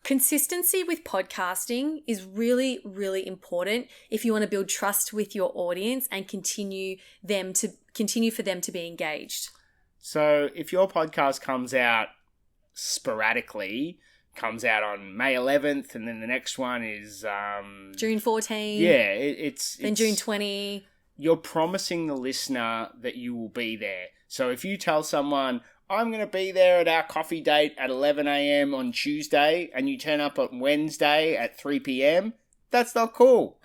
Consistency with podcasting is really, really important if you want to build trust with your audience and continue for them to be engaged. So if your podcast comes out sporadically, comes out on May 11th, and then the next one is June 14. Yeah, it's June 20. You're promising the listener that you will be there. So if you tell someone, I'm going to be there at our coffee date at 11 a.m. on Tuesday, and you turn up on Wednesday at 3 p.m., that's not cool.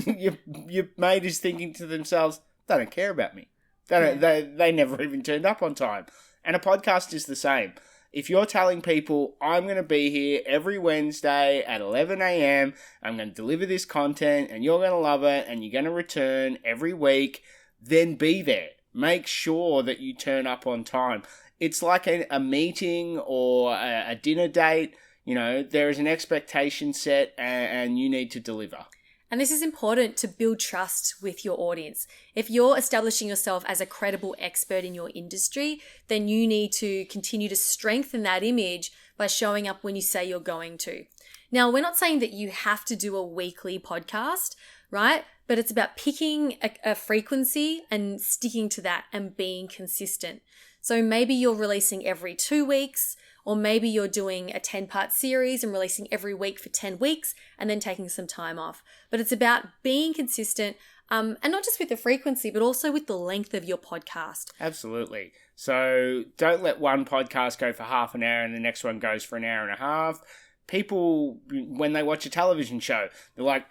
Your mate is thinking to themselves, they don't care about me. They never even turned up on time. And a podcast is the same. If you're telling people, I'm going to be here every Wednesday at 11 a.m., I'm going to deliver this content, and you're going to love it, and you're going to return every week, then be there. Make sure that you turn up on time. It's like a meeting or a dinner date. You know, there is an expectation set and you need to deliver. And this is important to build trust with your audience. If you're establishing yourself as a credible expert in your industry, then you need to continue to strengthen that image by showing up when you say you're going to. Now, we're not saying that you have to do a weekly podcast, right? But it's about picking a frequency and sticking to that and being consistent. So maybe you're releasing every 2 weeks, or maybe you're doing a 10-part series and releasing every week for 10 weeks and then taking some time off. But it's about being consistent, and not just with the frequency, but also with the length of your podcast. Absolutely. So don't let one podcast go for half an hour and the next one goes for an hour and a half. People, when they watch a television show, they're like,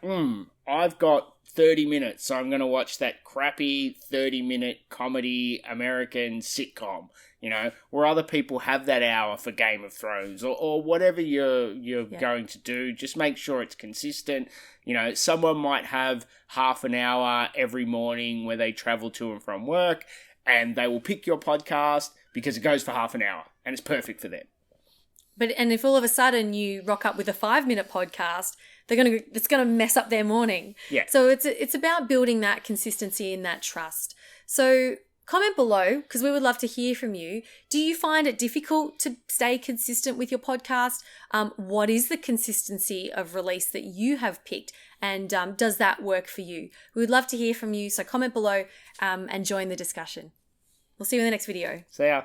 I've got 30 minutes, so I'm going to watch that crappy 30-minute comedy American sitcom, you know, where other people have that hour for Game of Thrones or whatever you're going to do. Just make sure it's consistent. You know, someone might have half an hour every morning where they travel to and from work, and they will pick your podcast because it goes for half an hour and it's perfect for them. And if all of a sudden you rock up with a 5-minute podcast, it's going to mess up their morning. Yeah. So it's about building that consistency and that trust. So comment below, because we would love to hear from you. Do you find it difficult to stay consistent with your podcast? What is the consistency of release that you have picked? And does that work for you? We would love to hear from you. So comment below and join the discussion. We'll see you in the next video. See ya.